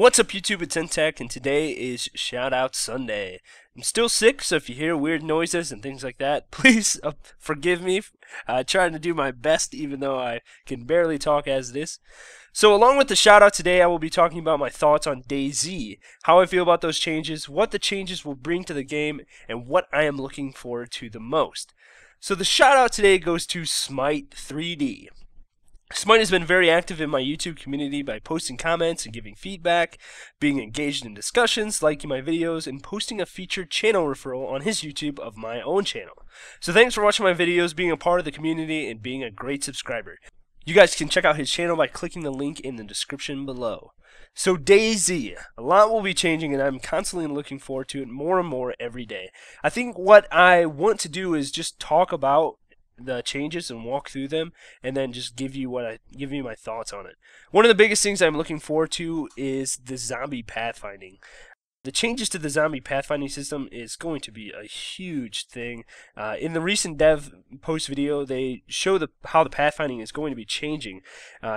What's up YouTube, it's eNtaK, and today is Shoutout Sunday. I'm still sick, so if you hear weird noises and things like that, please forgive me. Trying to do my best even though I can barely talk as it is. So along with the shoutout today, I will be talking about my thoughts on DayZ, how I feel about those changes, what the changes will bring to the game, and what I am looking forward to the most. So the shoutout today goes to Smite 3D. Smite has been very active in my YouTube community by posting comments and giving feedback, being engaged in discussions, liking my videos, and posting a featured channel referral on his YouTube of my own channel. So thanks for watching my videos, being a part of the community, and being a great subscriber. You guys can check out his channel by clicking the link in the description below. So DayZ, a lot will be changing and I'm constantly looking forward to it more and more every day. I think what I want to do is just talk about the changes and walk through them, and then just give you my thoughts on it. One of the biggest things I'm looking forward to is the zombie pathfinding. The changes to the zombie pathfinding system is going to be a huge thing. In the recent dev post video, they show how the pathfinding is going to be changing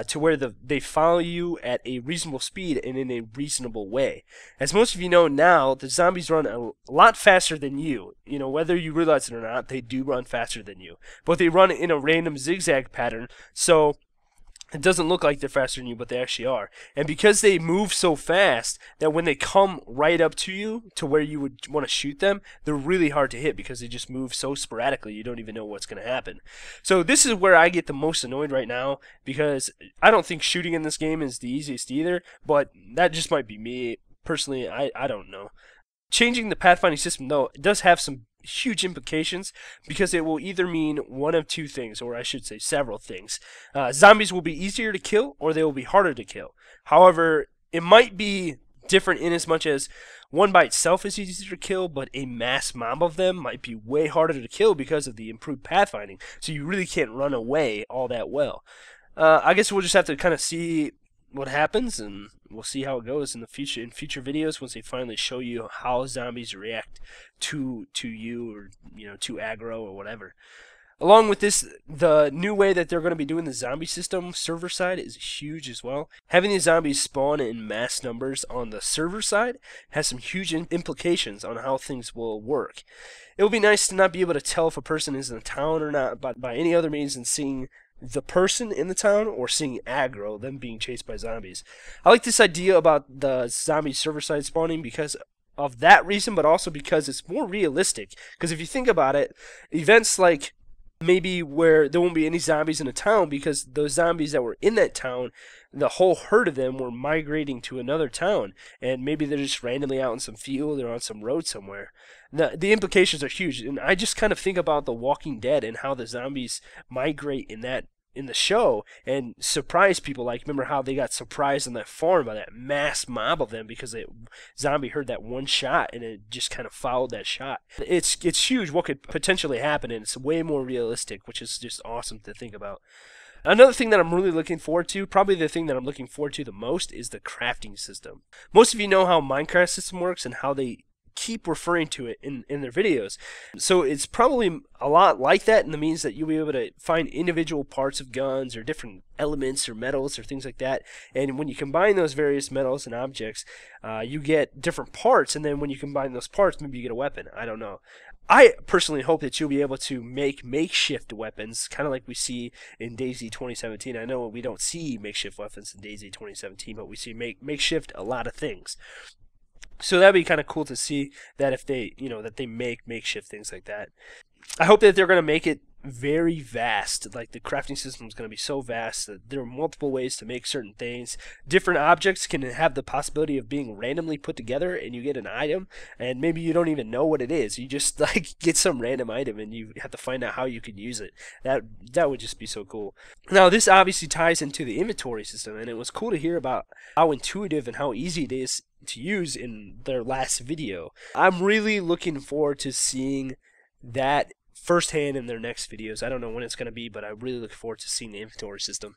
to where they follow you at a reasonable speed and in a reasonable way. As most of you know now, the zombies run a lot faster than you. You know, whether you realize it or not, they do run faster than you. But they run in a random zigzag pattern, so it doesn't look like they're faster than you, but they actually are. And because they move so fast that when they come right up to you to where you would want to shoot them, they're really hard to hit because they just move so sporadically you don't even know what's going to happen. So this is where I get the most annoyed right now, because I don't think shooting in this game is the easiest either, but that just might be me. Personally, I don't know. Changing the pathfinding system, though, it does have some huge implications, because it will either mean one of two things, or I should say several things. Zombies will be easier to kill, or they will be harder to kill. However, it might be different in as much as one by itself is easier to kill, but a mass mob of them might be way harder to kill because of the improved pathfinding, so you really can't run away all that well. I guess we'll just have to kind of see what happens, and we'll see how it goes in future videos once they finally show you how zombies react to you, or to aggro or whatever. Along with this, the new way that they're going to be doing the zombie system server side is huge as well. Having the zombies spawn in mass numbers on the server side has some huge implications on how things will work. It will be nice to not be able to tell if a person is in a town or not by any other means than seeing the person in the town or seeing aggro, them being chased by zombies. I like this idea about the zombie server side spawning because of that reason, but also because it's more realistic. Because if you think about it, events like maybe where there won't be any zombies in a town because those zombies that were in that town, the whole herd of them were migrating to another town, and maybe they're just randomly out in some field or on some road somewhere. The implications are huge, and I just kind of think about The Walking Dead and how the zombies migrate in the show and surprise people. Like, remember how they got surprised on that farm by that mass mob of them because a zombie heard that one shot and it just kind of followed that shot. It's huge what could potentially happen, and it's way more realistic, which is just awesome to think about. Another thing that I'm really looking forward to, probably the thing that I'm looking forward to the most, is the crafting system. Most of you know how Minecraft system works and how they keep referring to it in their videos. So it's probably a lot like that in the means that you'll be able to find individual parts of guns or different elements or metals or things like that, and when you combine those various metals and objects, you get different parts, and then when you combine those parts, maybe you get a weapon. I don't know. I personally hope that you'll be able to make makeshift weapons, kind of like we see in DayZ 2017. I know we don't see makeshift weapons in DayZ 2017, but we see makeshift a lot of things. So that'd be kind of cool to see that if they, that they make makeshift things like that. I hope that they're going to make it very vast. Like, the crafting system is going to be so vast that there are multiple ways to make certain things. Different objects can have the possibility of being randomly put together, and you get an item, and maybe you don't even know what it is. You just get some random item, and you have to find out how you can use it. That would just be so cool. Now, this obviously ties into the inventory system, and it was cool to hear about how intuitive and how easy it is to use in their last video. I'm really looking forward to seeing that firsthand in their next videos. I don't know when it's going to be, but I really look forward to seeing the inventory system.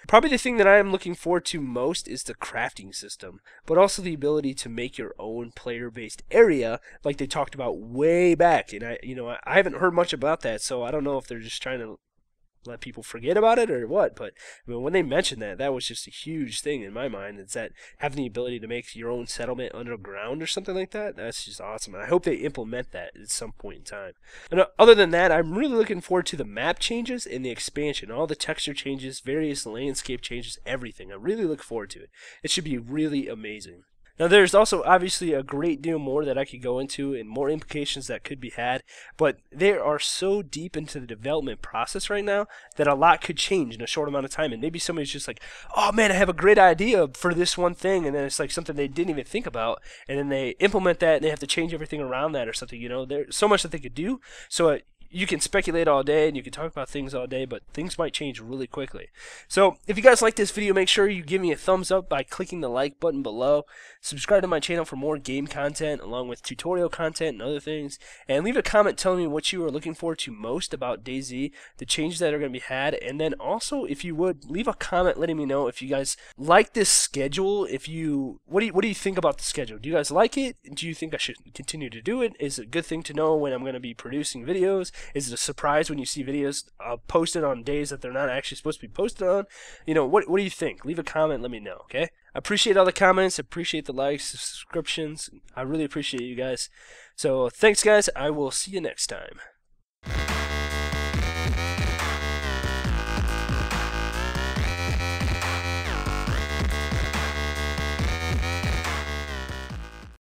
Probably the thing that I am looking forward to most is the crafting system, but also the ability to make your own player-based area, like they talked about way back. And I haven't heard much about that, so I don't know if they're just trying to let people forget about it or what, but I mean, when they mentioned that, that was just a huge thing in my mind. It's that having the ability to make your own settlement underground or something like that, that's just awesome. And I hope they implement that at some point in time. And other than that, I'm really looking forward to the map changes and the expansion, all the texture changes, various landscape changes, everything. I really look forward to it. It should be really amazing. Now, there's also obviously a great deal more that I could go into and more implications that could be had, but they are so deep into the development process right now that a lot could change in a short amount of time. And maybe somebody's just like, oh man, I have a great idea for this one thing, and then it's like something they didn't even think about, and then they implement that and they have to change everything around that or something. You know, there's so much that they could do. So you can speculate all day and you can talk about things all day, but things might change really quickly. So if you guys like this video, make sure you give me a thumbs up by clicking the like button below. Subscribe to my channel for more game content along with tutorial content and other things. And leave a comment telling me what you are looking forward to most about DayZ, the changes that are going to be had. And then also, if you would, leave a comment letting me know if you guys like this schedule. What do you think about the schedule? Do you guys like it? Do you think I should continue to do it? Is it a good thing to know when I'm going to be producing videos? Is it a surprise when you see videos posted on days that they're not actually supposed to be posted on? You know, what do you think? Leave a comment, let me know, okay? I appreciate all the comments, appreciate the likes, subscriptions. I really appreciate you guys. So thanks, guys. I will see you next time.